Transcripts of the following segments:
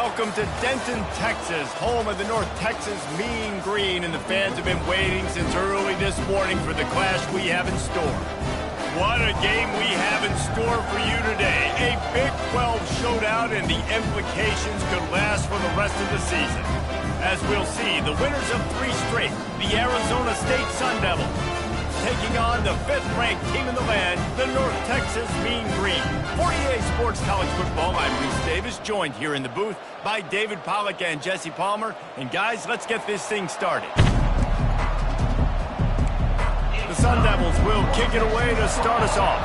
Welcome to Denton, Texas, home of the North Texas Mean Green, and the fans have been waiting since early this morning for the clash we have in store. What a game we have in store for you today. A Big 12 showdown, and the implications could last for the rest of the season. As we'll see, the winners of 3 straight, the Arizona State Sun Devils, taking on the 5th-ranked team in the land, the North Texas Mean Green. For EA Sports College Football, I'm Reese Davis, joined here in the booth by David Pollack and Jesse Palmer. And guys, let's get this thing started. The Sun Devils will kick it away to start us off.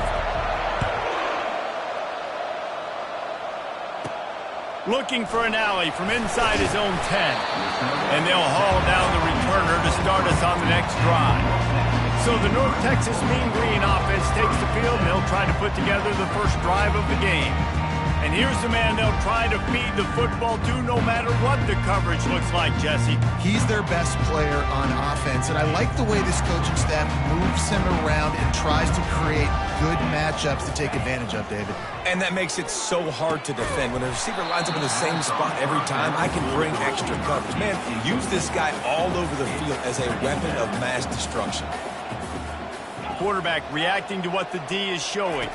Looking for an alley from inside his own 10. And they'll haul down the returner to start us on the next drive. So the North Texas Mean Green offense takes the field, and they'll try to put together the first drive of the game. And here's the man they'll try to feed the football to no matter what the coverage looks like, Jesse. He's their best player on offense, and I like the way this coaching staff moves him around and tries to create good matchups to take advantage of, David. And that makes it so hard to defend. When a receiver lines up in the same spot every time, I can bring extra coverage. Man, use this guy all over the field as a weapon of mass destruction. Quarterback reacting to what the D is showing.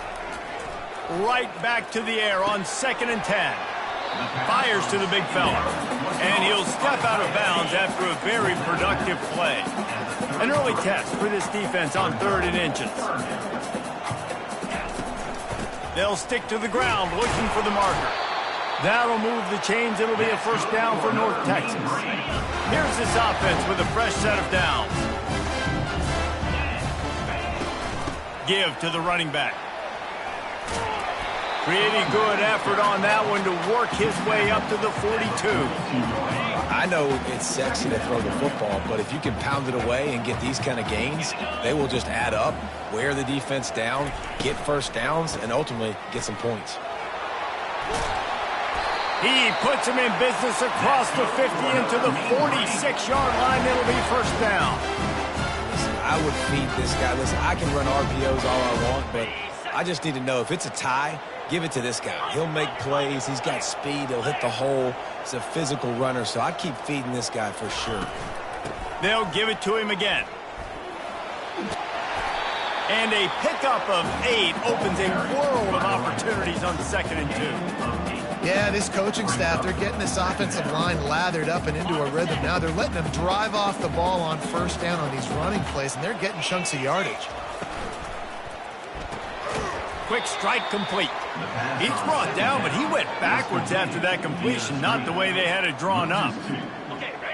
Right back to the air on 2nd and 10. Fires to the big fella. And he'll step out of bounds after a very productive play. An early test for this defense on 3rd and inches. They'll stick to the ground looking for the marker. That'll move the chains. It'll be a first down for North Texas. Here's this offense with a fresh set of downs. Give to the running back. Pretty good effort on that one to work his way up to the 42. I know it's sexy to throw the football, but if you can pound it away and get these kind of gains, they will just add up, wear the defense down, get first downs, and ultimately get some points. He puts him in business across the 50 into the 46-yard line. It'll be first down. I would feed this guy. Listen, I can run RPOs all I want, but I just need to know if it's a tie, give it to this guy. He'll make plays. He's got speed. He'll hit the hole. He's a physical runner, so I keep feeding this guy for sure. They'll give it to him again. And a pickup of 8 opens a world of opportunities on 2nd and 2. Yeah, this coaching staff, they're getting this offensive line lathered up and into a rhythm now. They're letting them drive off the ball on first down on these running plays, and they're getting chunks of yardage. Quick strike complete. He's brought down, but he went backwards after that completion, not the way they had it drawn up.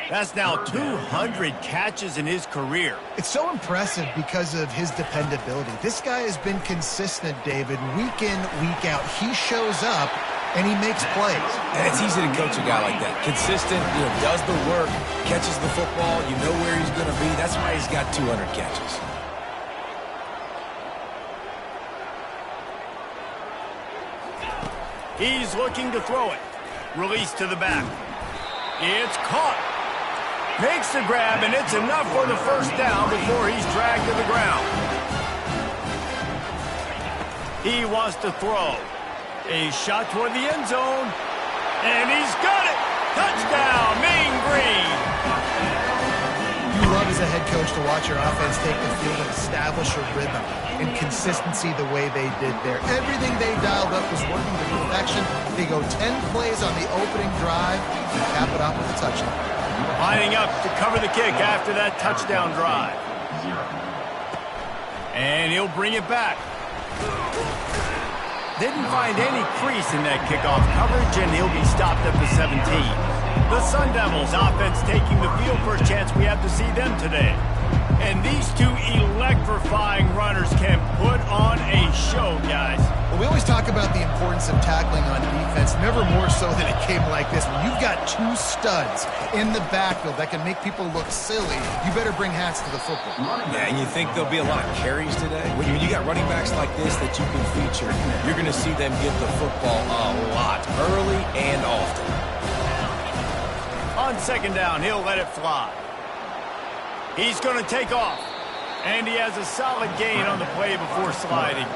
That's now 200 catches in his career. It's so impressive because of his dependability. This guy has been consistent, David, week in, week out. He shows up, and he makes plays. And it's easy to coach a guy like that. Consistent, does the work, catches the football, you know where he's going to be. That's why he's got 200 catches. He's looking to throw it. Release to the back. It's caught. Makes the grab, and it's enough for the first down before he's dragged to the ground. He wants to throw. A shot toward the end zone. And he's got it. Touchdown, Mean Green. You love as a head coach to watch your offense take the field and establish a rhythm and consistency the way they did there. Everything they dialed up was working to perfection. They go 10 plays on the opening drive and cap it off with a touchdown. Lining up to cover the kick after that touchdown drive. And he'll bring it back. Didn't find any crease in that kickoff coverage, and he'll be stopped at the 17. The Sun Devils offense taking the field. First chance we have to see them today. And these two electrifying runners can put on a show, guys. Well, we always talk about the importance of tackling on defense, never more so than a game like this. When you've got 2 studs in the backfield that can make people look silly, you better bring hats to the football. Yeah, and you think there'll be a lot of carries today? When you got running backs like this that you can feature, you're going to see them get the football a lot, early and often. On 2nd down, he'll let it fly. He's going to take off. And he has a solid gain on the play before sliding.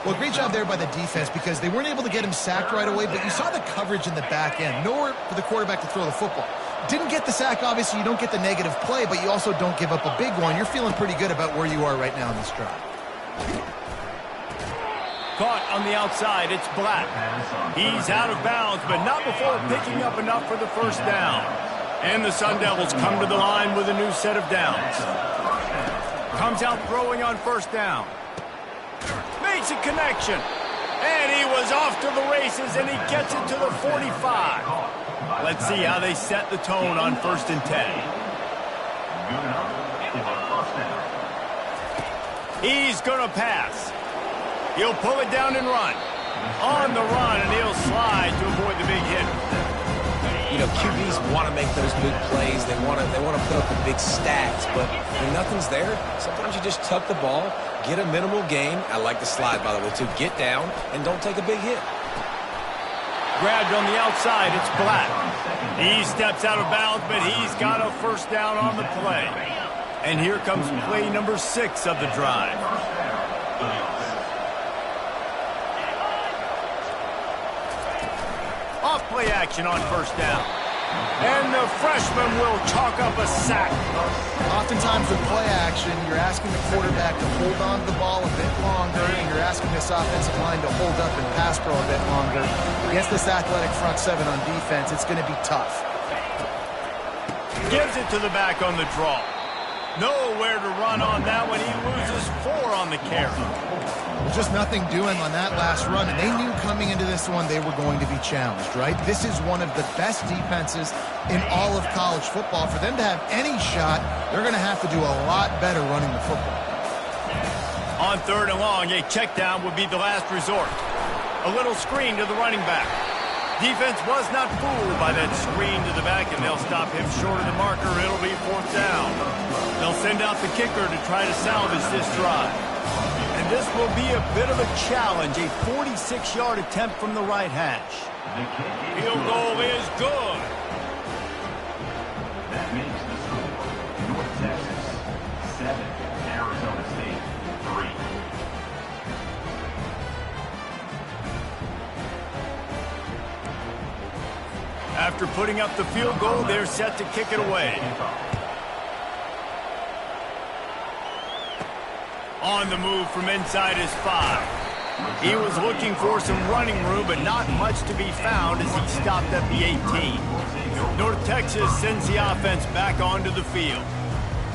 Well, great job there by the defense because they weren't able to get him sacked right away, but you saw the coverage in the back end. Nowhere for the quarterback to throw the football. Didn't get the sack, obviously. You don't get the negative play, but you also don't give up a big one. You're feeling pretty good about where you are right now in this drive. Caught on the outside, it's Black. He's out of bounds, but not before picking up enough for the first down. And the Sun Devils come to the line with a new set of downs. Comes out throwing on first down. Makes a connection. And he was off to the races, and he gets it to the 45. Let's see how they set the tone on 1st and 10. He's going to pass. He'll pull it down and run. On the run, and he'll slide to avoid the big hit. You know, QBs want to make those big plays. They want to put up the big stats, but when nothing's there, sometimes you just tuck the ball, get a minimal gain. I like the slide, by the way, too. Get down and don't take a big hit. Grabbed on the outside, it's Black. He steps out of bounds, but he's got a first down on the play. And here comes play number 6 of the drive. Off play action on first down. And the freshman will chalk up a sack. Oftentimes with play action, you're asking the quarterback to hold on to the ball a bit longer, and you're asking this offensive line to hold up and pass pro a bit longer. Against this athletic front 7 on defense, it's going to be tough. Gives it to the back on the draw. Nowhere to run on that one. He loses 4 on the carry. Just nothing doing on that last run, and they knew coming into this one they were going to be challenged, right? This is one of the best defenses in all of college football. For them to have any shot, they're going to have to do a lot better running the football. On 3rd and long, a check down would be the last resort. A little screen to the running back. Defense was not fooled by that screen to the back, and they'll stop him short of the marker. It'll be 4th down. They'll send out the kicker to try to salvage this drive. And this will be a bit of a challenge, a 46-yard attempt from the right hash. Field goal is good. That makes the score North Texas 7, Arizona State 3. After putting up the field goal, they're set to kick it away. On the move from inside his 5. He was looking for some running room, but not much to be found as he stopped at the 18. North Texas sends the offense back onto the field.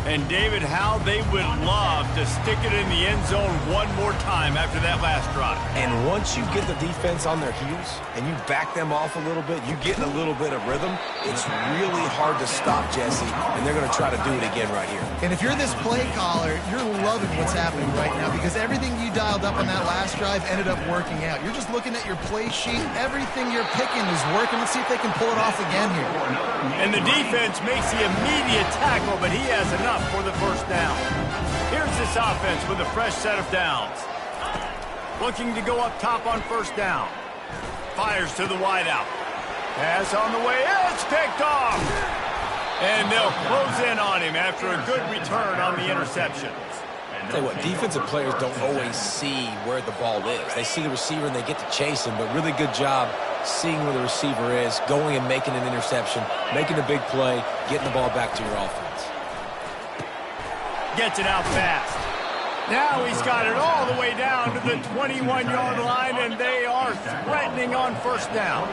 And David, how they would love to stick it in the end zone one more time after that last drive. And once you get the defense on their heels and you back them off a little bit, you get in a little bit of rhythm, it's really hard to stop Jesse, and they're going to try to do it again right here. And if you're this play caller, you're loving what's happening right now because everything you dialed up on that last drive ended up working out. You're just looking at your play sheet. Everything you're picking is working. Let's see if they can pull it off again here. And the defense makes the immediate tackle, but he has enough for the first down. Here's this offense with a fresh set of downs. Looking to go up top on first down. Fires to the wideout. Pass on the way. It's picked off. And they'll close in on him after a good return on the interception. Tell you what, defensive players don't always see where the ball is. They see the receiver and they get to chase him, but really good job seeing where the receiver is, going and making an interception, making a big play, getting the ball back to your offense. Gets it out fast. Now he's got it all the way down to the 21-yard line, and they are threatening on first down.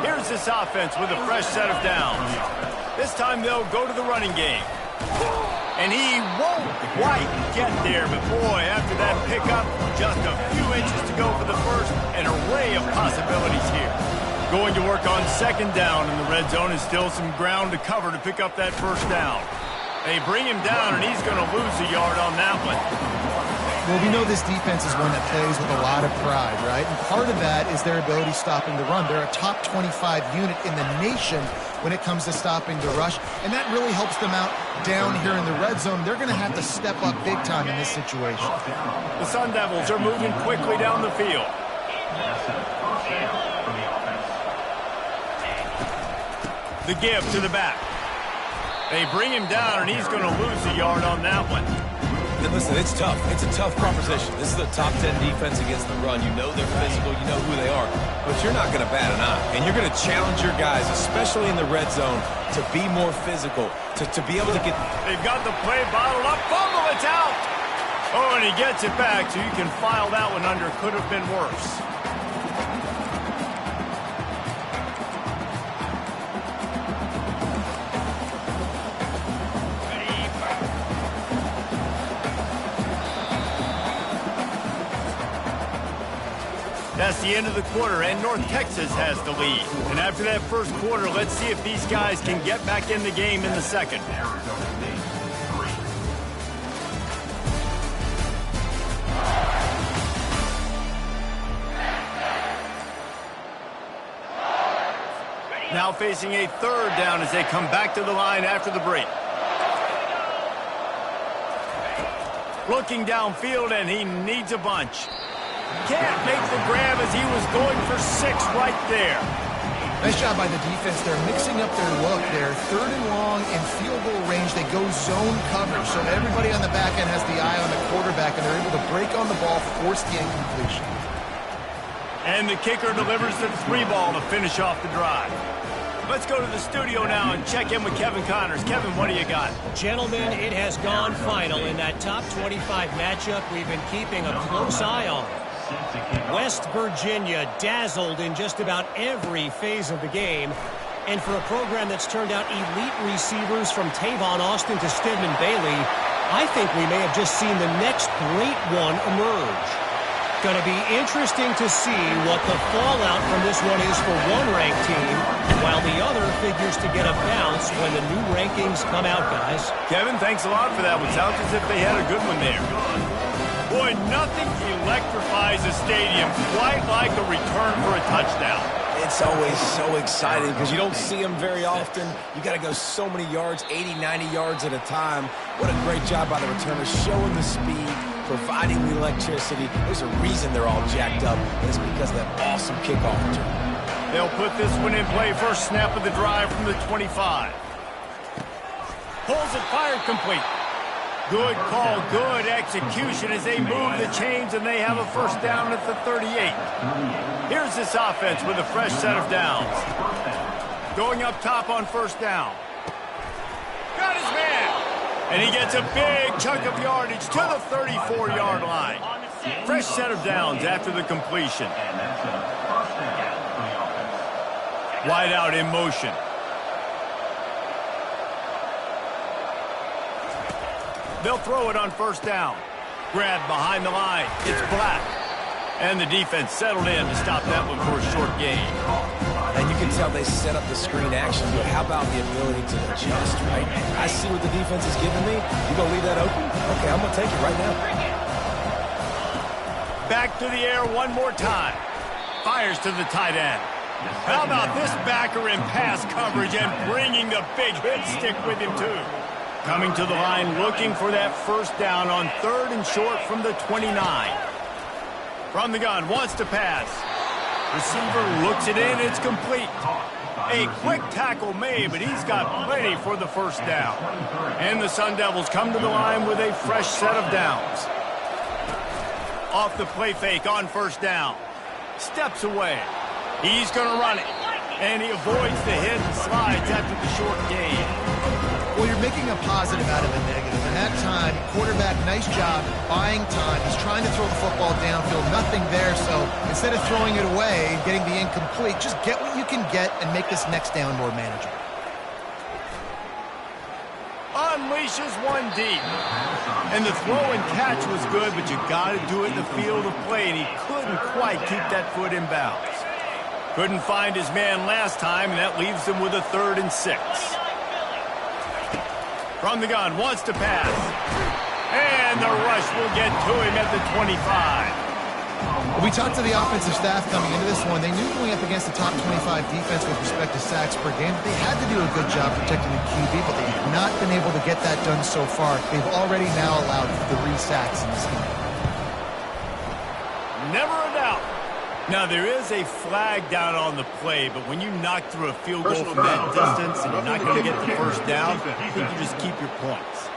Here's this offense with a fresh set of downs. This time they'll go to the running game. And he won't quite get there, but boy, after that pickup, just a few inches to go for the first, an array of possibilities here. Going to work on second down in the red zone is still some ground to cover to pick up that first down. They bring him down, and he's going to lose a yard on that one. Well, we know this defense is one that plays with a lot of pride, right? And part of that is their ability stopping the run. They're a top 25 unit in the nation when it comes to stopping the rush, and that really helps them out down here in the red zone. They're going to have to step up big time in this situation. The Sun Devils are moving quickly down the field. The give to the back. They bring him down, and he's going to lose a yard on that one. And listen, it's tough. It's a tough proposition. This is a top 10 defense against the run. You know they're physical. You know who they are. But you're not going to bat an eye. And you're going to challenge your guys, especially in the red zone, to be more physical, to be able to get... They've got the play bottled up. Fumble, it's out. Oh, and he gets it back, so you can file that one under. Could have been worse. That's the end of the quarter, and North Texas has the lead. And after that first quarter, let's see if these guys can get back in the game in the second. Arizona State, 3. Now facing a third down as they come back to the line after the break. Looking downfield, and he needs a bunch. Can't make the grab as he was going for 6 right there. Nice job by the defense. They're mixing up their look. They're third and long in field goal range. They go zone coverage, so everybody on the back end has the eye on the quarterback, and they're able to break on the ball, force the incompletion. And the kicker delivers the 3 ball to finish off the drive. Let's go to the studio now and check in with Kevin Connors. Kevin, what do you got? Gentlemen, it has gone final in that top 25 matchup we've been keeping a close eye on. West Virginia dazzled in just about every phase of the game. And for a program that's turned out elite receivers from Tavon Austin to Stedman Bailey, I think we may have just seen the next great one emerge. Going to be interesting to see what the fallout from this one is for one ranked team, while the other figures to get a bounce when the new rankings come out, guys. Kevin, thanks a lot for that one. Sounds as if they had a good one there. Boy, nothing electrifies a stadium quite like a return for a touchdown. It's always so exciting because you don't see them very often. You got to go so many yards, 80, 90 yards at a time. What a great job by the returners, showing the speed, providing the electricity. There's a reason they're all jacked up, and it's because of that awesome kickoff return. They'll put this one in play. First snap of the drive from the 25. Pulls it, fired, complete. Good call, good execution as they move the chains, and they have a first down at the 38. Here's this offense with a fresh set of downs. Going up top on first down. Got his man. And he gets a big chunk of yardage to the 34-yard line. Fresh set of downs after the completion. Wide out in motion. They'll throw it on first down. Grab behind the line. It's Black. And the defense settled in to stop that one for a short gain. And you can tell they set up the screen action, but how about the ability to adjust, right? I see what the defense is giving me. You going to leave that open? Okay, I'm going to take it right now. Back to the air one more time. Fires to the tight end. How about this backer in pass coverage and bringing the big hit stick with him, too? Coming to the line, looking for that first down on third and short from the 29. From the gun, wants to pass. Receiver looks it in, it's complete. A quick tackle made, but he's got plenty for the first down. And the Sun Devils come to the line with a fresh set of downs. Off the play fake on first down. Steps away. He's going to run it. And he avoids the hit and slides after the short gain. Well, you're making a positive out of a negative. And that time, quarterback, nice job buying time. He's trying to throw the football downfield. Nothing there, so instead of throwing it away, getting the incomplete, just get what you can get and make this next down more manageable. Unleashes one deep. And the throw and catch was good, but you got to do it in the field of play, and he couldn't quite keep that foot in bounds. Couldn't find his man last time, and that leaves him with a 3rd and 6. From the gun, wants to pass. And the rush will get to him at the 25. We talked to the offensive staff coming into this one. They knew going up against the top 25 defense with respect to sacks per game, they had to do a good job protecting the QB, but they have not been able to get that done so far. They've already now allowed 3 sacks in this game. Never a doubt. Now, there is a flag down on the play, but when you knock through a field goal from that distance and you're not going to get the first down, I think you just keep your points.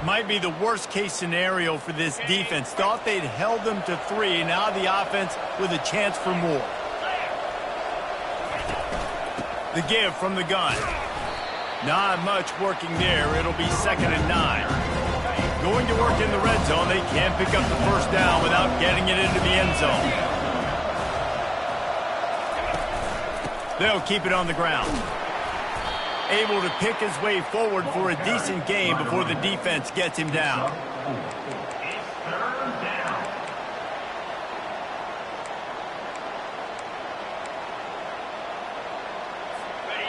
Might be the worst-case scenario for this defense. Thought they'd held them to 3. Now the offense with a chance for more. The give from the gun. Not much working there. It'll be 2nd and 9. Going to work in the red zone. They can't pick up the first down without getting it into the end zone. They'll keep it on the ground. Able to pick his way forward for a decent gain before the defense gets him down.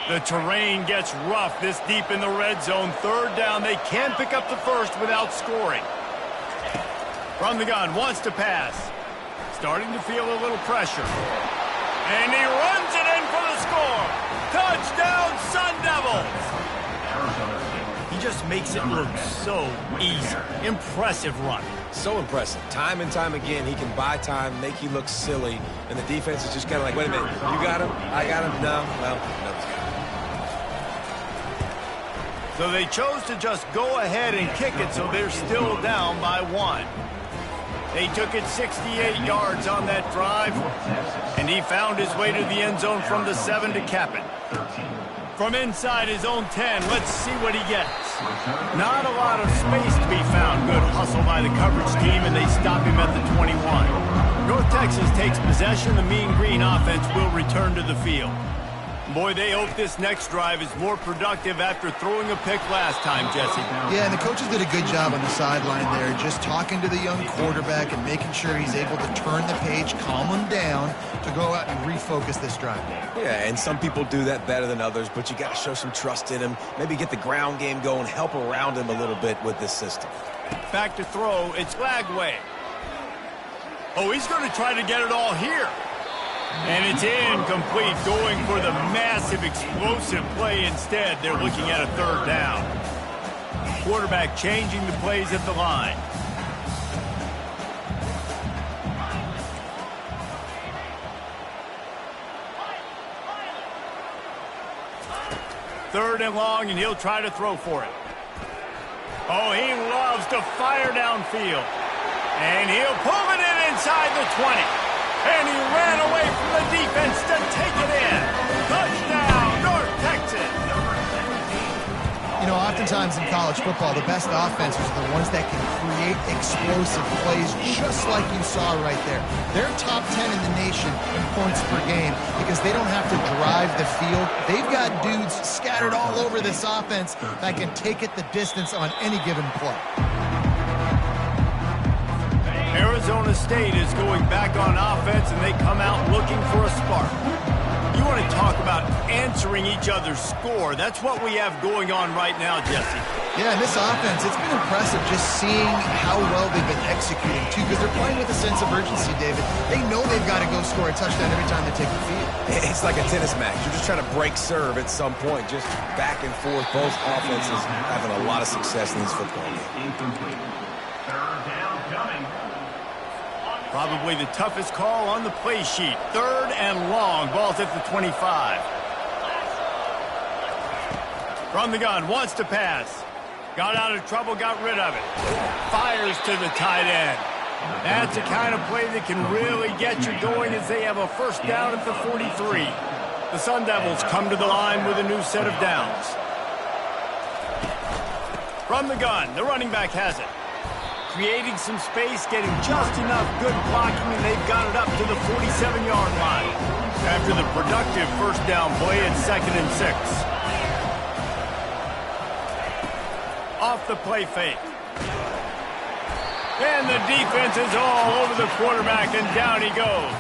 The terrain gets rough this deep in the red zone. 3rd down. They can't pick up the first without scoring. From the gun, wants to pass. Starting to feel a little pressure. And he runs it in for the score. Touchdown, Sun Devils! He just makes it look so easy. Impressive run. So impressive. Time and time again, he can buy time, make you look silly, and the defense is just kind of like, wait a minute, you got him? I got him? No. Well, no, he's got him. So they chose to just go ahead and kick it, so they're still down by 1. They took it 68 yards on that drive, and he found his way to the end zone from the 7 to cap it. From inside his own 10, let's see what he gets. Not a lot of space to be found. Good hustle by the coverage team, and they stop him at the 21. North Texas takes possession. The Mean Green offense will return to the field. Boy, they hope this next drive is more productive after throwing a pick last time, Jesse. Yeah, and the coaches did a good job on the sideline there, just talking to the young quarterback and making sure he's able to turn the page, calm him down, to go out and refocus this drive. Yeah, and some people do that better than others, but you got to show some trust in him, maybe get the ground game going, help around him a little bit with this system. Back to throw, it's Lagway. Oh, he's going to try to get it all here. And it's incomplete, going for the massive explosive play instead. They're looking at a 3rd down. Quarterback changing the plays at the line. Third and long, and he'll try to throw for it. Oh, he loves to fire downfield. And he'll pull it in inside the 20. And he ran away from the defense to take it in. Touchdown, North Texas. You know, oftentimes in college football, the best offenses are the ones that can create explosive plays just like you saw right there. They're top 10 in the nation in points per game because they don't have to drive the field. They've got dudes scattered all over this offense that can take it the distance on any given play. Arizona State is going back on offense, and they come out looking for a spark. You want to talk about answering each other's score. That's what we have going on right now, Jesse. Yeah, and this offense, it's been impressive just seeing how well they've been executing, too, because they're playing with a sense of urgency, David. They know they've got to go score a touchdown every time they take the field. It's like a tennis match. You're just trying to break serve at some point, just back and forth. Both offenses having a lot of success in this football game. Incomplete. 3rd down coming. Probably the toughest call on the play sheet. 3rd and long. Ball's at the 25. From the gun. Wants to pass. Got out of trouble. Got rid of it. Fires to the tight end. That's the kind of play that can really get you going as they have a first down at the 43. The Sun Devils come to the line with a new set of downs. From the gun. The running back has it. Creating some space, getting just enough good blocking, and they've got it up to the 47-yard line. After the productive first down play, it's 2nd and 6. Off the play fake. And the defense is all over the quarterback, and down he goes.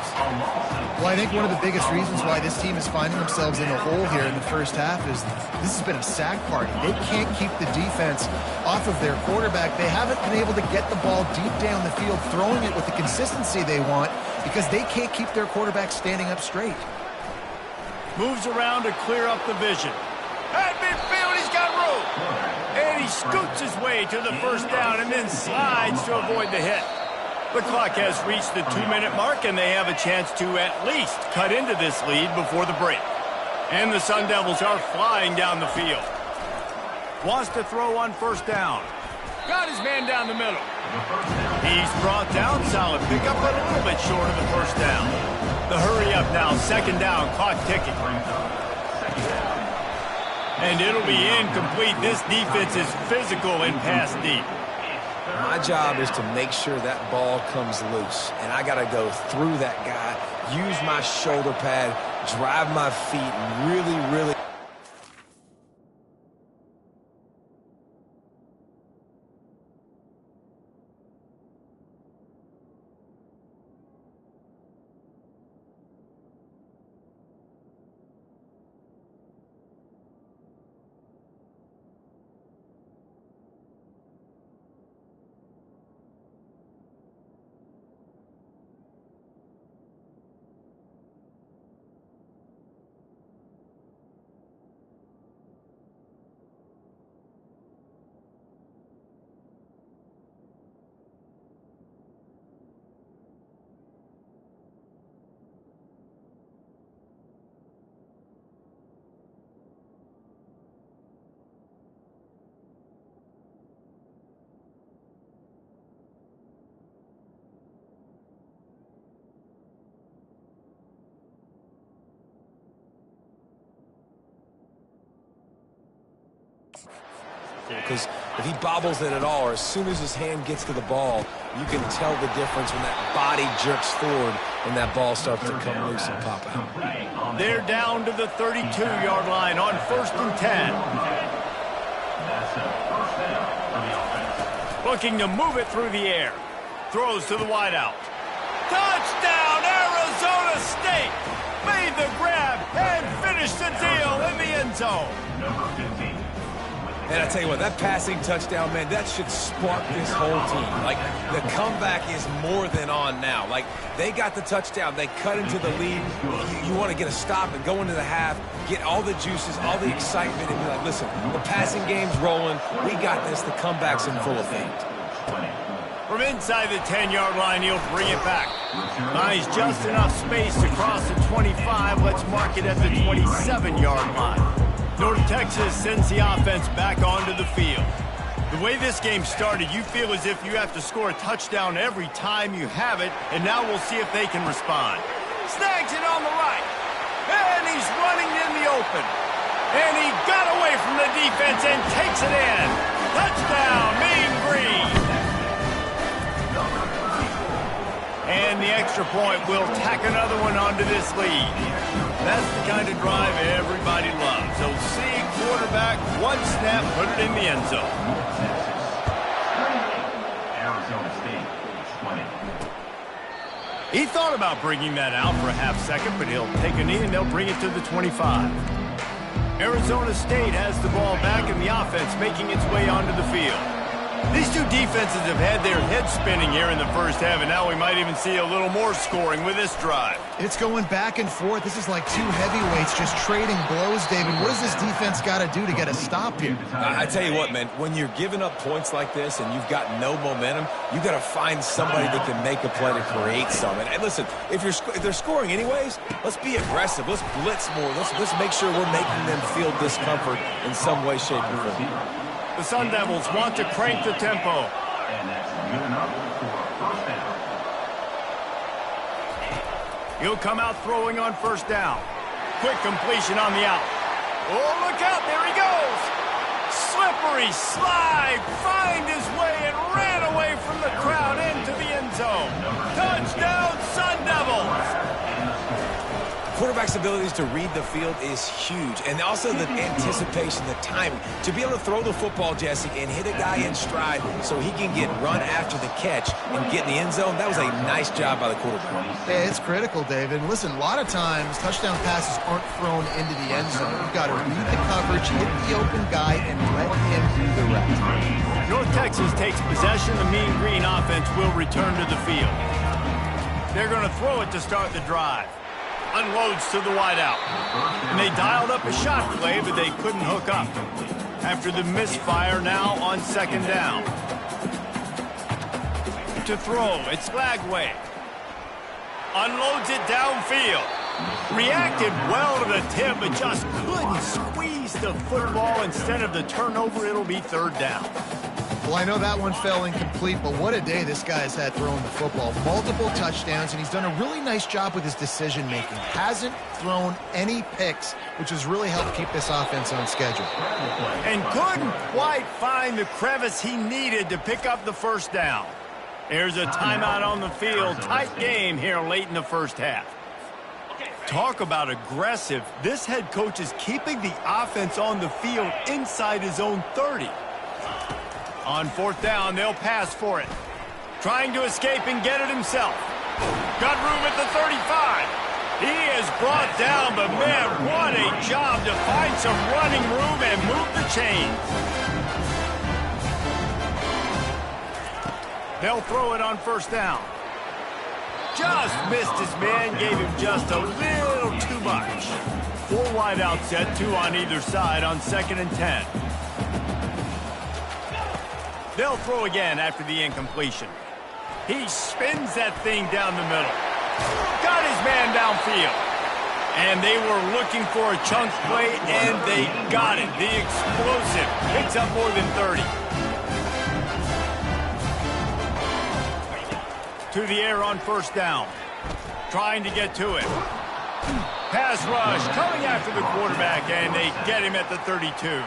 Well, I think one of the biggest reasons why this team is finding themselves in a hole here in the first half is this has been a sack party. They can't keep the defense off of their quarterback. They haven't been able to get the ball deep down the field, throwing it with the consistency they want because they can't keep their quarterback standing up straight. Moves around to clear up the vision. At midfield, he's got room. And he scoots his way to the first down and then slides to avoid the hit. The clock has reached the 2-minute mark, and they have a chance to at least cut into this lead before the break. And the Sun Devils are flying down the field. Wants to throw on first down. Got his man down the middle. He's brought down. Solid pickup, but a little bit short of the first down. The hurry up now. Second down. Clock ticking. And it'll be incomplete. This defense is physical and pass deep. My job is to make sure that ball comes loose. And I got to go through that guy, use my shoulder pad, drive my feet, and really... Because if he bobbles it at all, or as soon as his hand gets to the ball, you can tell the difference when that body jerks forward and that ball starts to come loose and pop out. They're down to the 32-yard line on 1st and 10. Looking to move it through the air. Throws to the wideout. Touchdown, Arizona State! Made the grab and finished the deal in the end zone. And I tell you what, that passing touchdown, man, that should spark this whole team. Like, the comeback is more than on now. Like, they got the touchdown. They cut into the lead. You want to get a stop and go into the half, get all the juices, all the excitement, and be like, listen, the passing game's rolling. We got this. The comeback's in full effect. From inside the 10-yard line, he'll bring it back. Buys just enough space to cross the 25. Let's mark it at the 27-yard line. North Texas sends the offense back onto the field. The way this game started, you feel as if you have to score a touchdown every time you have it, and now we'll see if they can respond. Snags it on the right, and he's running in the open. And he got away from the defense and takes it in. Touchdown, Mean Green. And the extra point will tack another one onto this lead. That's the kind of drive everybody loves. OC quarterback, one snap, put it in the end zone. Arizona State, 20. He thought about bringing that out for a half second, but he'll take a knee and they'll bring it to the 25. Arizona State has the ball back and the offense making its way onto the field. These two defenses have had their heads spinning here in the first half, and now we might even see a little more scoring with this drive. It's going back and forth. This is like two heavyweights just trading blows, David. What does this defense got to do to get a stop here? I tell you what, man, when you're giving up points like this and you've got no momentum, you got to find somebody that can make a play to create something. And listen, if they're scoring anyways, let's be aggressive. Let's blitz more. Let's make sure we're making them feel discomfort in some way, shape, or form. The Sun Devils want to crank the tempo. And that's good enough for a first down. He'll come out throwing on first down. Quick completion on the out. Oh, look out, there he goes. Slippery slide, find his way and ran away from the crowd into the end zone. Touchdown, Sun Devils. Quarterback's abilities to read the field is huge, and also the anticipation, the timing. To be able to throw the football, Jesse, and hit a guy in stride so he can get run after the catch and get in the end zone, that was a nice job by the quarterback. Yeah, it's critical, David. Listen, a lot of times touchdown passes aren't thrown into the end zone. You've got to read the coverage, hit the open guy, and let him do the rest. North Texas takes possession. The Mean Green offense will return to the field. They're going to throw it to start the drive. Unloads to the wideout. And they dialed up a shot play, but they couldn't hook up. After the misfire, now on second down. To throw, it's Flagway. Unloads it downfield. Reacted well to the tip, but just couldn't squeeze the football. Instead of the turnover, it'll be third down. Well, I know that one fell incomplete, but what a day this guy has had throwing the football. Multiple touchdowns, and he's done a really nice job with his decision-making. Hasn't thrown any picks, which has really helped keep this offense on schedule. And couldn't quite find the crevice he needed to pick up the first down. There's a timeout on the field. Tight game here late in the first half. Talk about aggressive. This head coach is keeping the offense on the field inside his own 30. On fourth down, they'll pass for it. Trying to escape and get it himself. Got room at the 35. He is brought down, but man, what a job to find some running room and move the chains. They'll throw it on first down. Just missed his man, gave him just a little too much. 4 wide out set, 2 on either side on 2nd and 10. They'll throw again after the incompletion. He spins that thing down the middle. Got his man downfield. And they were looking for a chunk play, and they got it. The explosive picks up more than 30. To the air on first down. Trying to get to it. Pass rush coming after the quarterback, and they get him at the 32.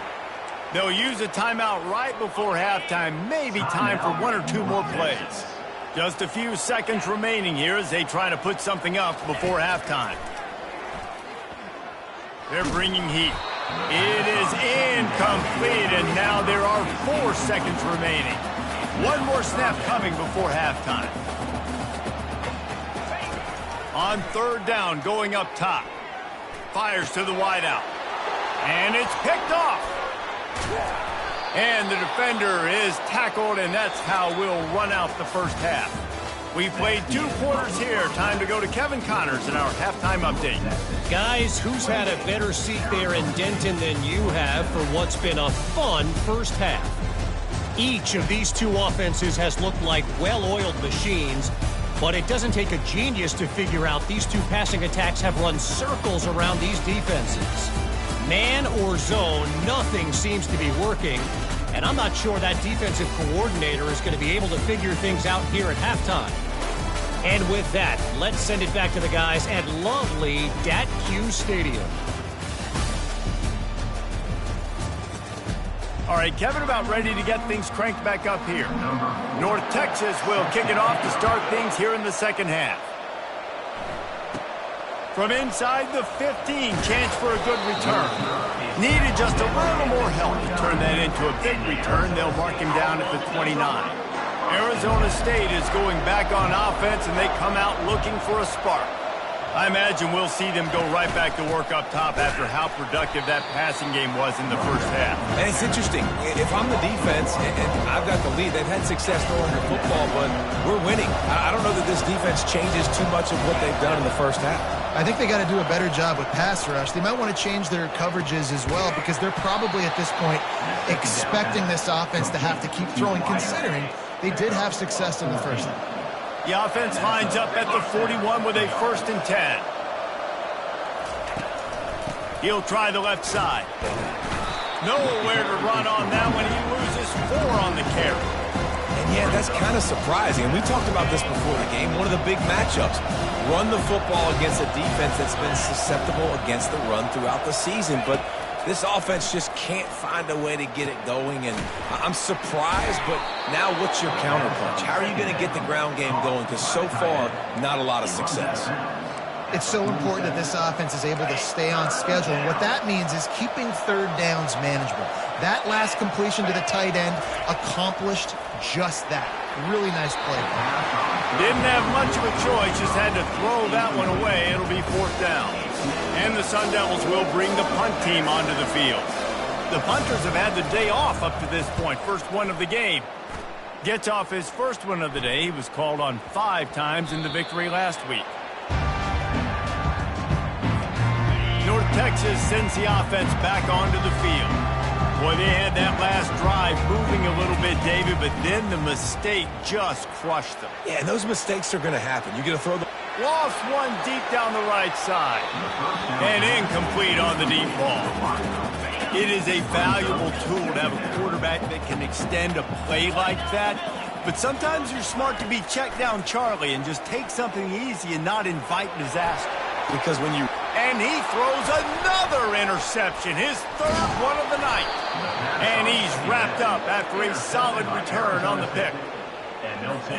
They'll use a timeout right before halftime. Maybe time for 1 or 2 more plays. Just a few seconds remaining here as they try to put something up before halftime. They're bringing heat. It is incomplete, and now there are 4 seconds remaining. 1 more snap coming before halftime. On third down, going up top. Fires to the wideout. And it's picked off. And the defender is tackled, and that's how we'll run out the first half. We played 2 quarters here. Time to go to Kevin Connors in our halftime update. Guys, who's had a better seat there in Denton than you have for what's been a fun first half? Each of these 2 offenses has looked like well-oiled machines, but it doesn't take a genius to figure out these 2 passing attacks have run circles around these defenses. Man or zone, nothing seems to be working, and I'm not sure that defensive coordinator is going to be able to figure things out here at halftime. And with that, let's send it back to the guys at lovely Dat-Q Stadium. All right, Kevin, about ready to get things cranked back up here. North Texas will kick it off to start things here in the second half. From inside the 15, chance for a good return. Needed just a little more help to turn that into a big return. They'll mark him down at the 29. Arizona State is going back on offense, and they come out looking for a spark. I imagine we'll see them go right back to work up top after how productive that passing game was in the first half. And it's interesting. If I'm the defense and I've got the lead, they've had success throwing the football, but we're winning. I don't know that this defense changes too much of what they've done in the first half. I think they got to do a better job with pass rush. They might want to change their coverages as well, because they're probably at this point expecting this offense to have to keep throwing, considering they did have success in the first half. The offense lines up at the 41 with a 1st and 10. He'll try the left side. Nowhere to run on that one. He loses 4 on the carry. And yeah, that's kind of surprising. And we talked about this before the game. One of the big matchups. Run the football against a defense that's been susceptible against the run throughout the season. But this offense just can't find a way to get it going, and I'm surprised, but now what's your counterpunch? How are you going to get the ground game going? Because so far, not a lot of success. It's so important that this offense is able to stay on schedule, and what that means is keeping third downs manageable. That last completion to the tight end accomplished just that. Really nice play. Didn't have much of a choice, just had to throw that one away. It'll be 4th down. And the Sun Devils will bring the punt team onto the field. The punters have had the day off up to this point. First one of the game. Gets off his first one of the day. He was called on 5 times in the victory last week. North Texas sends the offense back onto the field. Boy, they had that last drive moving a little bit, David, but then the mistake just crushed them. Yeah, and those mistakes are going to happen. You're going to throw the... Lost one deep down the right side. And incomplete on the deep ball. It is a valuable tool to have a quarterback that can extend a play like that. But sometimes you're smart to be check down Charlie and just take something easy and not invite disaster. Because when you... And he throws another interception, his third one of the night. And he's wrapped up after a solid return on the pick.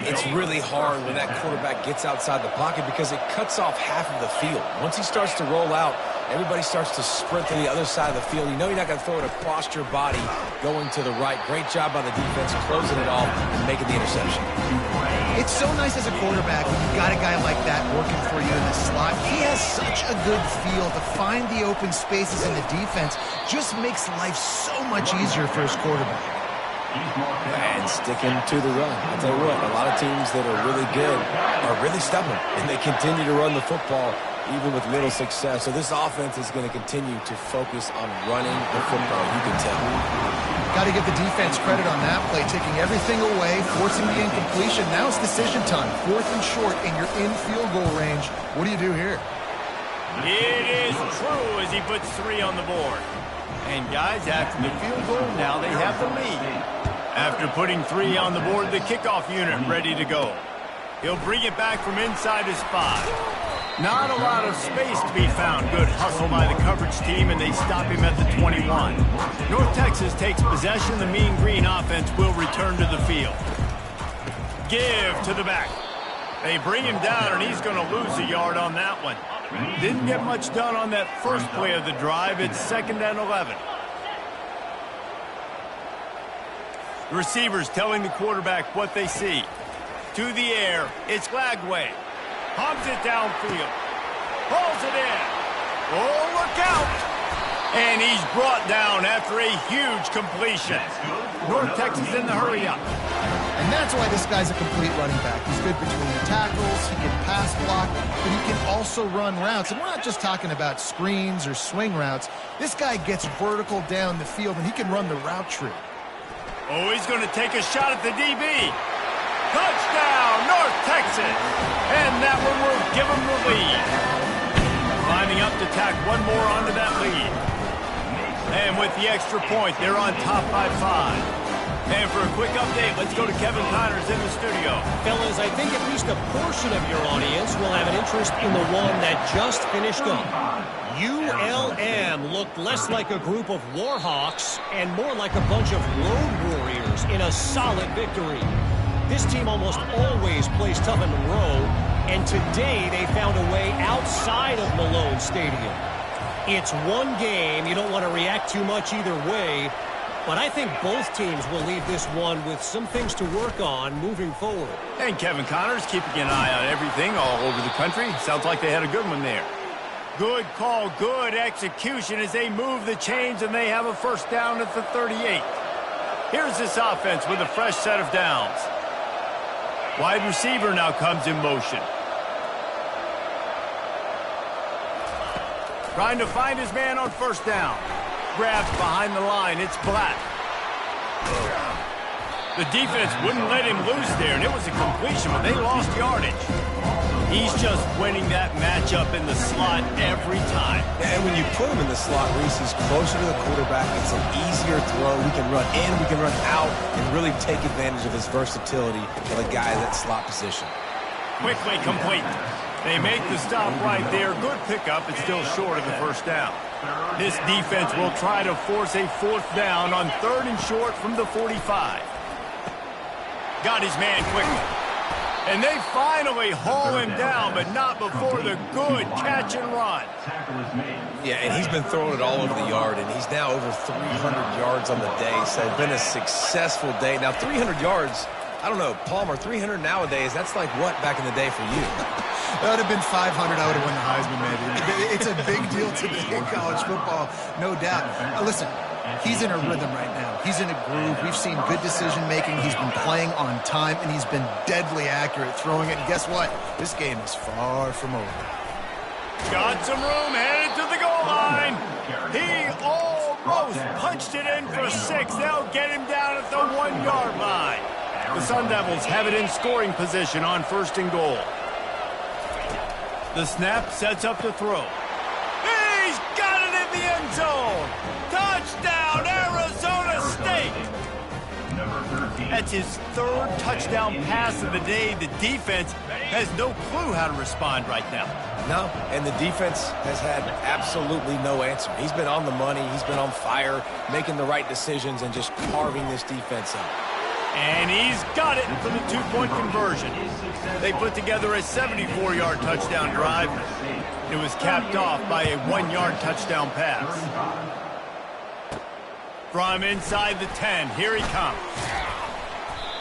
It's really hard when that quarterback gets outside the pocket because it cuts off half of the field. Once he starts to roll out, everybody starts to sprint to the other side of the field. You know you're not going to throw it across your body going to the right. Great job by the defense closing it off and making the interception. It's so nice as a quarterback when you've got a guy like that working for you in the slot. He has such a good feel to find the open spaces in the defense. Just makes life so much easier for his quarterback. And sticking to the run. I'll tell you what, a lot of teams that are really good are really stubborn, and they continue to run the football even with little success. So this offense is going to continue to focus on running the football, you can tell. Got to give the defense credit on that play, taking everything away, forcing the incompletion. Now it's decision time. 4th and short, and you're in field goal range. What do you do here? It is true as he puts 3 on the board. And guys, after the field goal, now they have the lead. After putting 3 on the board, the kickoff unit ready to go. He'll bring it back from inside his 5. Not a lot of space to be found. Good hustle by the coverage team, and they stop him at the 21. North Texas takes possession. The Mean Green offense will return to the field. Give to the back. They bring him down, and he's going to lose a yard on that one. Didn't get much done on that first play of the drive. It's 2nd and 11. The receivers telling the quarterback what they see. To the air, it's Glagway. Pumps it downfield. Pulls it in. Oh, look out! And he's brought down after a huge completion. North Texas in the hurry-up. And that's why this guy's a complete running back. He's good between the tackles, he can pass block, but he can also run routes. And we're not just talking about screens or swing routes. This guy gets vertical down the field, and he can run the route tree. Oh, he's going to take a shot at the DB. Touchdown, North Texas. And that one will give him the lead. Climbing up to tack one more onto that lead. And with the extra point, they're on top by 5. And for a quick update, let's go to Kevin Connors in the studio. Fellas, I think at least a portion of your audience will have an interest in the one that just finished up. ULM looked less like a group of Warhawks and more like a bunch of road warriors in a solid victory. This team almost always plays tough in Monroe, and today they found a way outside of Malone Stadium. It's one game. You don't want to react too much either way. But I think both teams will leave this one with some things to work on moving forward. And Kevin Connors keeping an eye on everything all over the country. Sounds like they had a good one there. Good call, good execution as they move the chains and they have a first down at the 38. Here's this offense with a fresh set of downs. Wide receiver now comes in motion. Trying to find his man on first down. Grabs behind the line. It's Black. The defense wouldn't let him loose there, and it was a completion, but they lost yardage. He's just winning that matchup in the slot every time. And when you put him in the slot, Reese, he's closer to the quarterback. It's an easier throw. We can run in, we can run out, and really take advantage of his versatility of a guy in that slot position. Quickly complete. They make the stop right there. Good pickup. It's still short of the first down. This defense will try to force a fourth down on 3rd and short from the 45. Got his man quickly. And they finally haul him down, but not before the good catch and run. Yeah, and he's been throwing it all over the yard, and he's now over 300 yards on the day. So it's been a successful day. Now, 300 yards, I don't know, Palmer, 300 nowadays, that's like what back in the day for you? That would have been 500. I would have won the Heisman, maybe. It's a big deal today in college football, no doubt. Listen, he's in a rhythm right now. He's in a groove. We've seen good decision-making. He's been playing on time, and he's been deadly accurate throwing it. And guess what? This game is far from over. Got some room, headed to the goal line. He almost punched it in for 6. They'll get him down at the 1-yard line. The Sun Devils have it in scoring position on 1st and goal. The snap sets up the throw. He's got it in the end zone. Touchdown! That's his third touchdown pass of the day. The defense has no clue how to respond right now. No, and the defense has had absolutely no answer. He's been on the money. He's been on fire, making the right decisions and just carving this defense up. And he's got it for the two-point conversion. They put together a 74-yard touchdown drive. It was capped off by a 1-yard touchdown pass. From inside the 10, here he comes.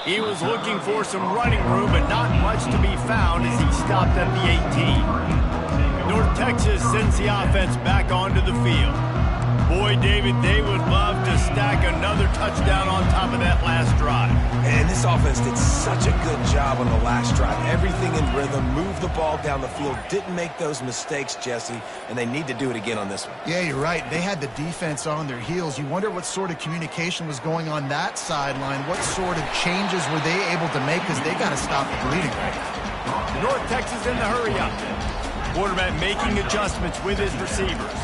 He was looking for some running room, but not much to be found as he stopped at the 18. North Texas sends the offense back onto the field. Boy, David, they would love to stack another touchdown on top of that last drive. And this offense did such a good job on the last drive. Everything in rhythm, moved the ball down the field, didn't make those mistakes, Jesse, and they need to do it again on this one. Yeah, you're right. They had the defense on their heels. You wonder what sort of communication was going on that sideline. What sort of changes were they able to make, because they got to stop the bleeding right now. North Texas in the hurry up. Quarterback making adjustments with his receivers.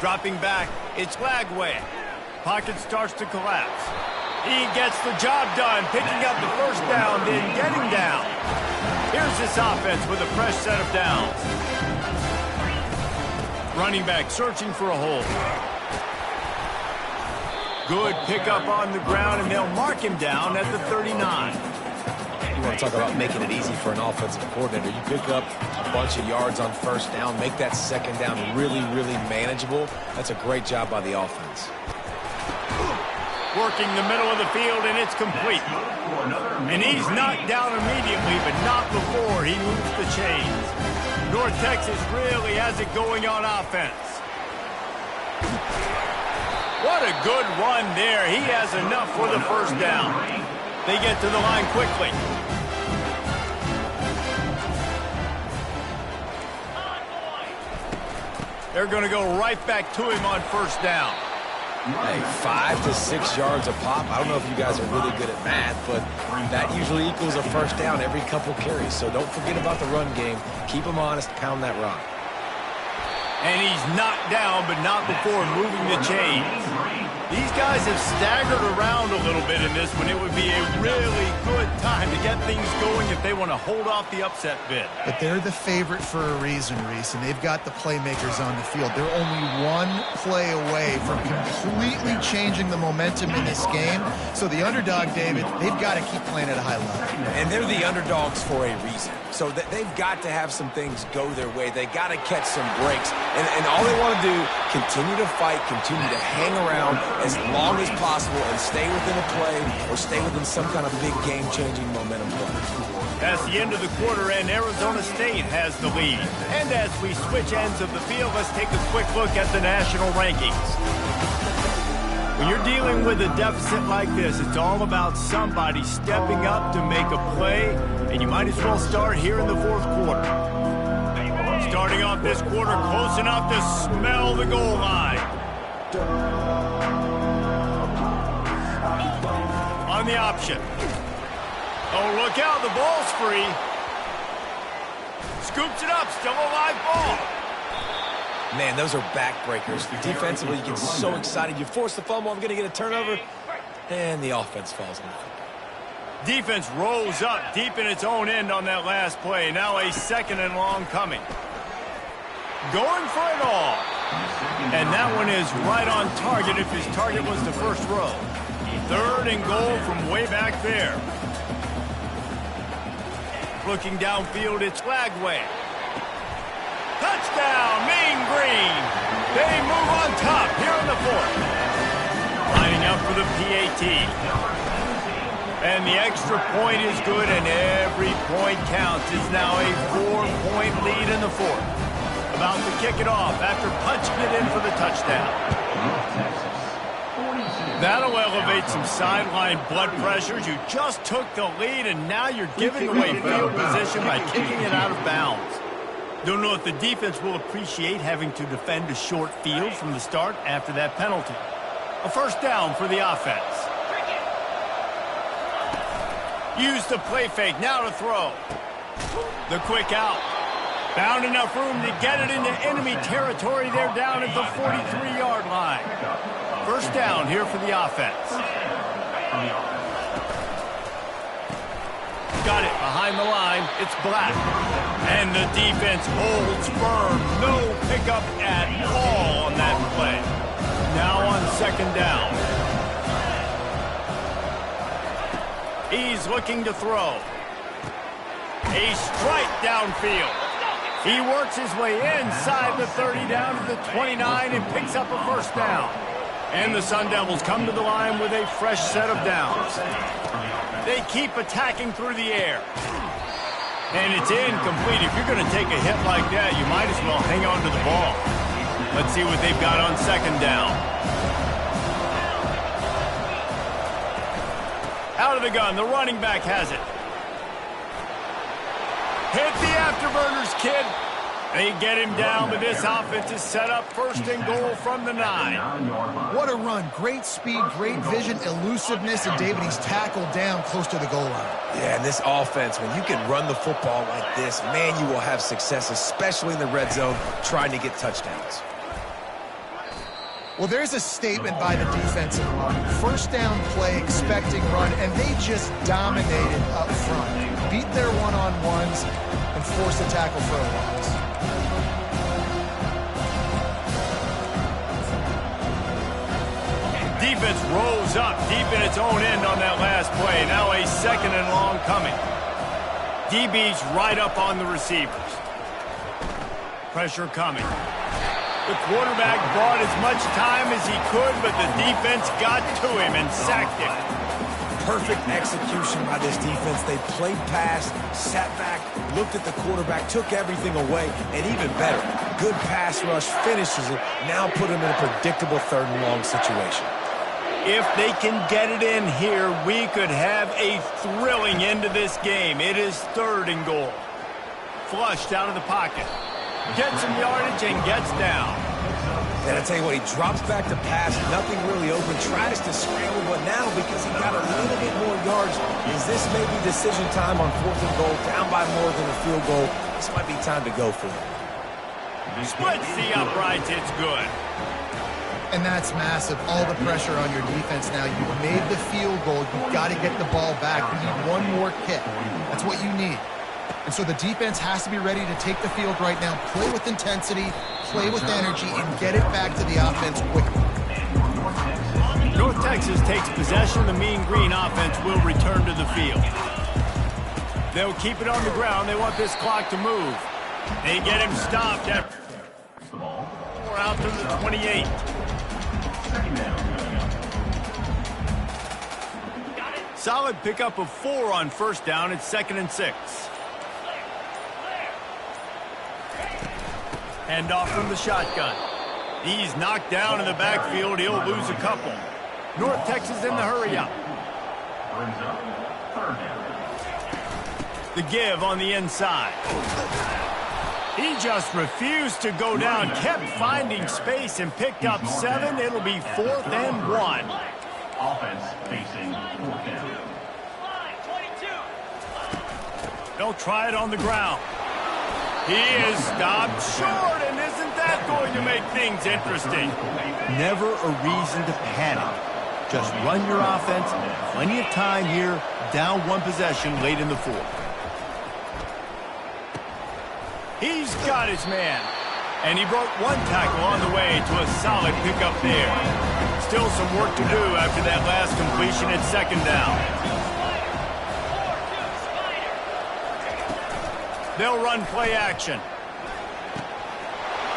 Dropping back, it's Lagway. Pocket starts to collapse. He gets the job done, picking up the first down, then getting down. Here's this offense with a fresh set of downs. Running back searching for a hole. Good pickup on the ground, and they'll mark him down at the 39. You want to talk about making it easy for an offensive coordinator. You pick up a bunch of yards on first down, make that second down really, really manageable. That's a great job by the offense. Working the middle of the field, and it's complete. And he's knocked down immediately, but not before he moves the chains. North Texas really has it going on offense. What a good run there. He has enough for the first down. They get to the line quickly. They're going to go right back to him on first down. Hey, 5 to 6 yards a pop. I don't know if you guys are really good at math, but that usually equals a first down every couple carries. So don't forget about the run game. Keep them honest, pound that rock. And he's knocked down, but not before moving the chains. These guys have staggered around a little bit in this one. It would be a really good time to get things going if they want to hold off the upset bid. But they're the favorite for a reason, Reese, and they've got the playmakers on the field. They're only one play away from completely changing the momentum in this game. So the underdog, David, they've got to keep playing at a high level. And they're the underdogs for a reason. So they've got to have some things go their way. They got to catch some breaks. And all they want to do, continue to fight, continue to hang around as long as possible and stay within a play or stay within some kind of big game-changing momentum play. That's the end of the quarter, and Arizona State has the lead. And as we switch ends of the field, let's take a quick look at the national rankings. When you're dealing with a deficit like this, it's all about somebody stepping up to make a play, and you might as well start here in the fourth quarter. Starting off this quarter close enough to smell the goal line. On the option. Oh, look out, the ball's free. Scoops it up, still a live ball. Man, those are backbreakers. Defensively, you get so excited. You force the fumble, I'm going to get a turnover, and the offense falls on the field. Defense rolls up deep in its own end on that last play. Now a second and long coming. Going for it all. And that one is right on target if his target was the first row. Third and goal from way back there. Looking downfield, it's Lagway. Touchdown, Mean Green. They move on top here in the fourth. Lining up for the PAT. And the extra point is good, and every point counts. It's now a 4-point lead in the fourth. About to kick it off after punching it in for the touchdown. That'll elevate some sideline blood pressures. You just took the lead, and now you're giving away field position by kicking it out of bounds. Don't know if the defense will appreciate having to defend a short field from the start after that penalty. A first down for the offense. Use the play fake, now to throw. The quick out. Found enough room to get it into enemy territory. They're down at the 43-yard line. First down here for the offense. Got it behind the line. It's Black. And the defense holds firm. No pickup at all on that play. Now on second down. He's looking to throw. A strike downfield. He works his way inside the 30 down to the 29 and picks up a first down. And the Sun Devils come to the line with a fresh set of downs. They keep attacking through the air. And it's incomplete. If you're going to take a hit like that, you might as well hang on to the ball. Let's see what they've got on second down. Out of the gun, the running back has it. Hit the afterburners, kid. They get him down, but this offense is set up first and goal from the 9. What a run. Great speed, great vision, elusiveness, and David, he's tackled down close to the goal line. Yeah, and this offense, when you can run the football like this, man, you will have success, especially in the red zone, trying to get touchdowns. Well, there's a statement by the defensive line. First down play, expecting run, and they just dominated up front. Beat their one-on-ones and forced a tackle for a loss. Defense rose up deep in its own end on that last play. Now a second and long coming. DB's right up on the receivers. Pressure coming. The quarterback bought as much time as he could, but the defense got to him and sacked him. Perfect execution by this defense. They played pass, sat back, looked at the quarterback, took everything away, and even better, good pass rush, finishes it, now put him in a predictable third and long situation. If they can get it in here, we could have a thrilling end to this game. It is third and goal. Flushed out of the pocket. Gets some yardage and gets down. And I tell you what, he drops back to pass, nothing really open, tries to scramble, but now because he got a little bit more yards, is this maybe decision time on fourth and goal, down by more than a field goal? This might be time to go for it. Splits the uprights, it's good. And that's massive. All the pressure on your defense now. You've made the field goal. You've got to get the ball back. You need one more kick. That's what you need. And so the defense has to be ready to take the field right now, play with intensity, play with energy, and get it back to the offense quickly. North Texas takes possession. The Mean Green offense will return to the field. They'll keep it on the ground. They want this clock to move. They get him stopped at out to the 28. Solid pickup of 4 on first down. It's 2nd and 6. Hand off from the shotgun. He's knocked down in the backfield. He'll lose a couple. North Texas in the hurry up. The give on the inside. He just refused to go down, kept finding space and picked up 7. It'll be 4th and 1. Offense facing 4th down. They'll try it on the ground. He is stopped short, and isn't that going to make things interesting? Never a reason to panic. Just run your offense. Plenty of time here. Down one possession late in the 4th. He's got his man. And he broke one tackle on the way to a solid pickup there. Still some work to do after that last completion at 2nd down. They'll run play action.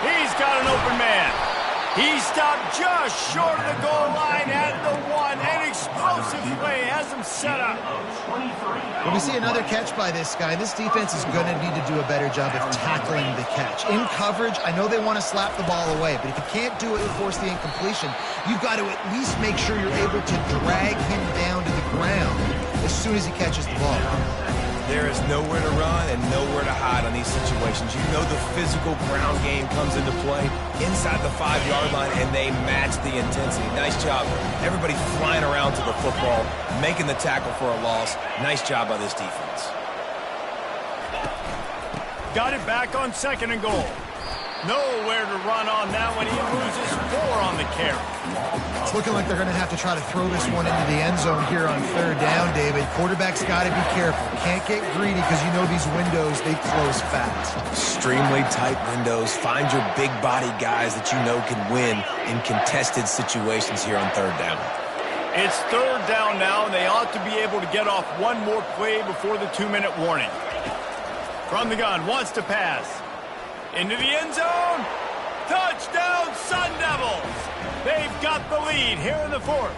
He's got an open man. He stopped just short of the goal line at the 1. An explosive play has him set up. When we see another catch by this guy, this defense is going to need to do a better job of tackling the catch. In coverage, I know they want to slap the ball away, but if you can't do it and force the incompletion, you've got to at least make sure you're able to drag him down to the ground as soon as he catches the ball. There is nowhere to run and nowhere to hide on these situations. You know the physical ground game comes into play inside the 5-yard line, and they match the intensity. Nice job. Everybody flying around to the football, making the tackle for a loss. Nice job by this defense. Got it back on 2nd and goal. Nowhere to run on that one. He loses 4 on the carry. It's looking like they're going to have to try to throw this one into the end zone here on 3rd down, David. Quarterback's got to be careful. Can't get greedy because you know these windows, they close fast. Extremely tight windows. Find your big body guys that you know can win in contested situations here on 3rd down. It's 3rd down now, and they ought to be able to get off one more play before the 2-minute warning. From the gun, wants to pass. Into the end zone. Touchdown, Sun Devils. They've got the lead here in the 4th.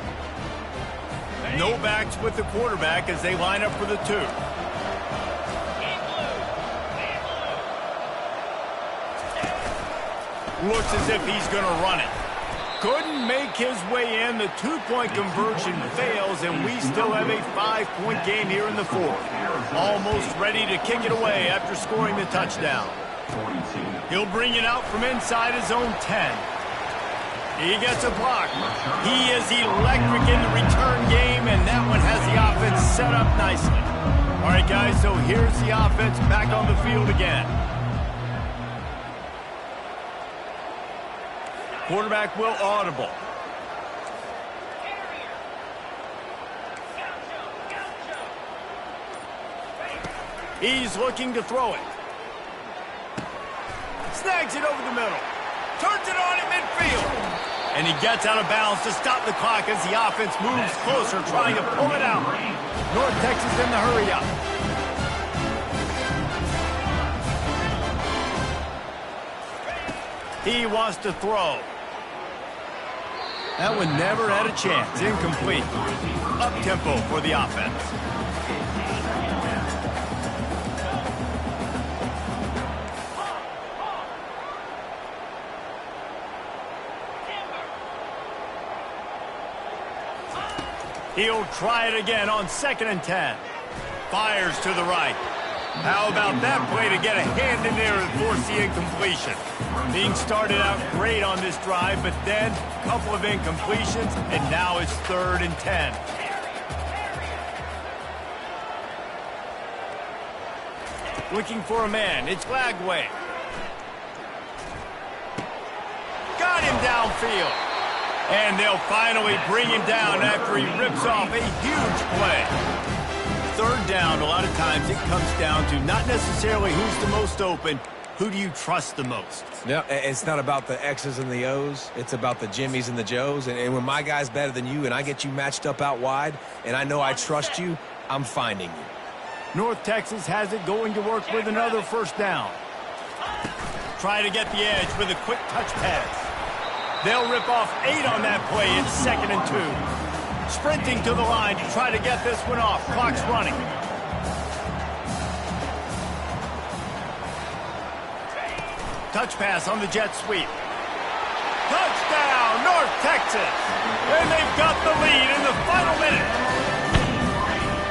No backs with the quarterback as they line up for the 2. Looks as if he's going to run it. Couldn't make his way in. The 2-point conversion fails, and we still have a 5-point game here in the 4th. Almost ready to kick it away after scoring the touchdown. He'll bring it out from inside his own 10. He gets a block. He is electric in the return game, and that one has the offense set up nicely. All right, guys, so here's the offense back on the field again. Quarterback will audible. He's looking to throw it. Snags it over the middle. Turns it on at midfield. And he gets out of bounds to stop the clock as the offense moves closer, trying to pull it out. North Texas in the hurry up. He wants to throw. That one never had a chance. Incomplete. Up-tempo for the offense. He'll try it again on 2nd and 10. Fires to the right. How about that play to get a hand in there and force the incompletion? Being started out great on this drive, but then a couple of incompletions, and now it's 3rd and 10. Looking for a man. It's Lagway. Got him downfield. And they'll finally bring him down after he rips off a huge play. 3rd down, a lot of times it comes down to not necessarily who's the most open, who do you trust the most? No, it's not about the X's and the O's. It's about the Jimmys and the Joes. And when my guy's better than you and I get you matched up out wide and I know I trust you, I'm finding you. North Texas has it going to work with another 1st down. Try to get the edge with a quick touch pass. They'll rip off 8 on that play. It's 2nd and 2. Sprinting to the line to try to get this one off. Clock's running. Touch pass on the jet sweep. Touchdown, North Texas. And they've got the lead in the final minute.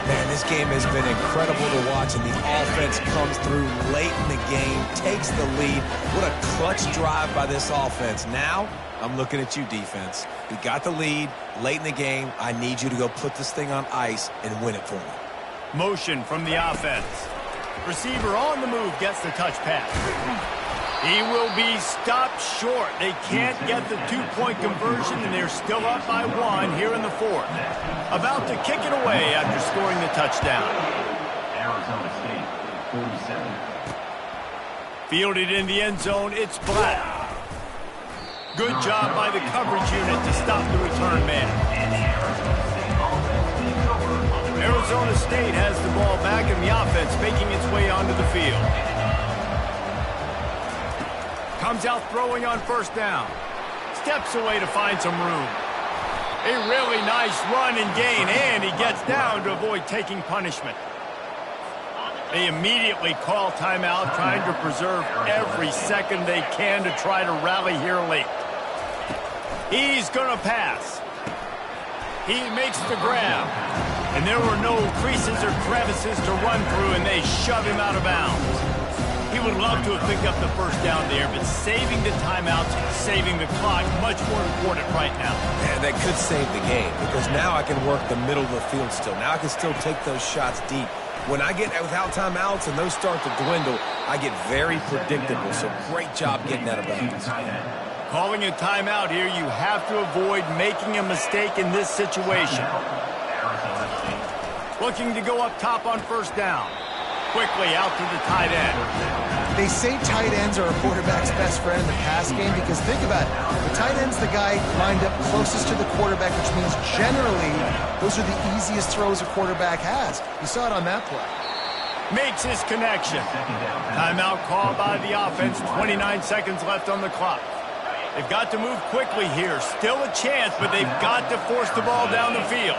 Man, this game has been incredible to watch, and the offense comes through late in the game, takes the lead. What a clutch drive by this offense. Now, I'm looking at you, defense. We got the lead late in the game. I need you to go put this thing on ice and win it for me. Motion from the offense. Receiver on the move gets the touch pass. He will be stopped short. They can't get the 2-point conversion, and they're still up by 1 here in the 4th. About to kick it away after scoring the touchdown. Arizona State, 47. Fielded in the end zone, it's Black. Good job by the coverage unit to stop the return man. Arizona State has the ball back, and the offense making its way onto the field. Comes out throwing on 1st down. Steps away to find some room. A really nice run and gain, and he gets down to avoid taking punishment. They immediately call timeout, trying to preserve every second they can to try to rally here late. He's going to pass. He makes the grab. And there were no creases or crevices to run through, and they shove him out of bounds. He would love to have picked up the 1st down there, but saving the timeouts, saving the clock, much more important right now. Man, that could save the game because now I can work the middle of the field still. Now I can still take those shots deep. When I get without timeouts and those start to dwindle, I get very predictable, so great job getting out of bounds. Calling a timeout here, you have to avoid making a mistake in this situation. Looking to go up top on first down. Quickly out to the tight end. They say tight ends are a quarterback's best friend in the pass game because think about it. The tight end's the guy lined up closest to the quarterback, which means generally those are the easiest throws a quarterback has. You saw it on that play. Makes his connection. Timeout called by the offense. 29 seconds left on the clock. They've got to move quickly here. Still a chance, but they've got to force the ball down the field.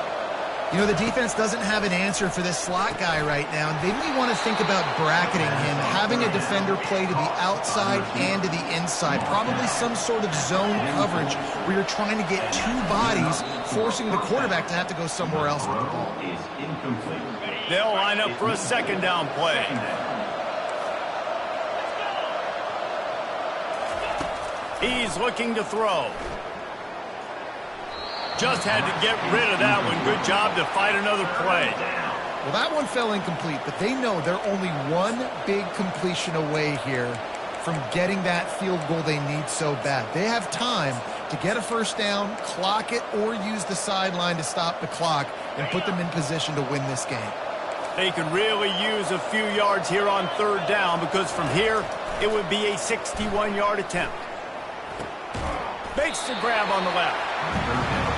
You know, the defense doesn't have an answer for this slot guy right now. They may want to think about bracketing him, having a defender play to the outside and to the inside. Probably some sort of zone coverage where you're trying to get two bodies, forcing the quarterback to have to go somewhere else with the ball. They'll line up for a second down play. He's looking to throw. Just had to get rid of that one. Good job to fight another play. Well, that one fell incomplete, but they know they're only one big completion away here from getting that field goal they need so bad. They have time to get a first down, clock it, or use the sideline to stop the clock and put them in position to win this game. They could really use a few yards here on third down because from here, it would be a 61-yard attempt. Makes the grab on the left.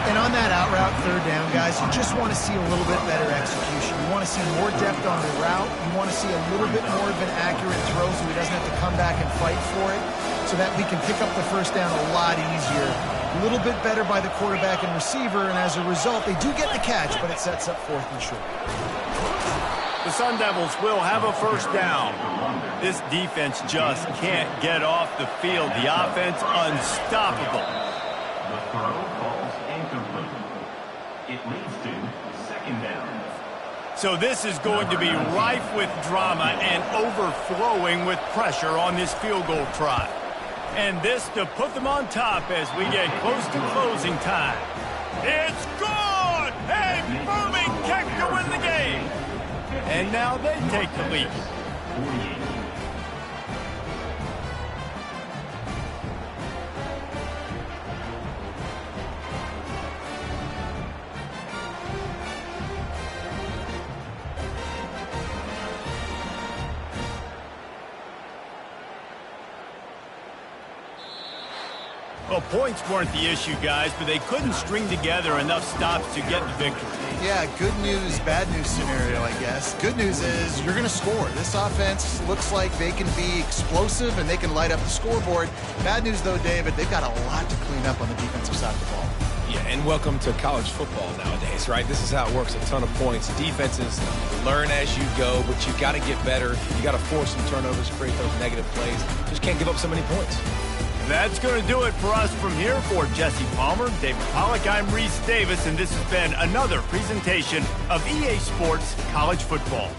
And on that out route third down, guys, you just want to see a little bit better execution. You want to see more depth on the route. You want to see a little bit more of an accurate throw so he doesn't have to come back and fight for it, so that we can pick up the first down a lot easier. A little bit better by the quarterback and receiver, and as a result, they do get the catch, but it sets up fourth and short. The Sun Devils will have a first down. This defense just can't get off the field. The offense unstoppable. The throw falls incomplete. It leads to second down. So this is going to be rife with drama and overflowing with pressure on this field goal try. And this to put them on top as we get close to closing time. It's good! A booming kick to win the game. And now they take the lead. 48. Well, points weren't the issue, guys, but they couldn't string together enough stops to get the victory. Yeah, good news, bad news scenario, I guess. Good news is you're going to score. This offense looks like they can be explosive and they can light up the scoreboard. Bad news, though, David, they've got a lot to clean up on the defensive side of the ball. Yeah, and welcome to college football nowadays, right? This is how it works, a ton of points. Defenses learn as you go, but you got to get better. You got to force some turnovers, create those negative plays. Just can't give up so many points. That's going to do it for us from here. For Jesse Palmer, David Pollack, I'm Reese Davis, and this has been another presentation of EA Sports College Football.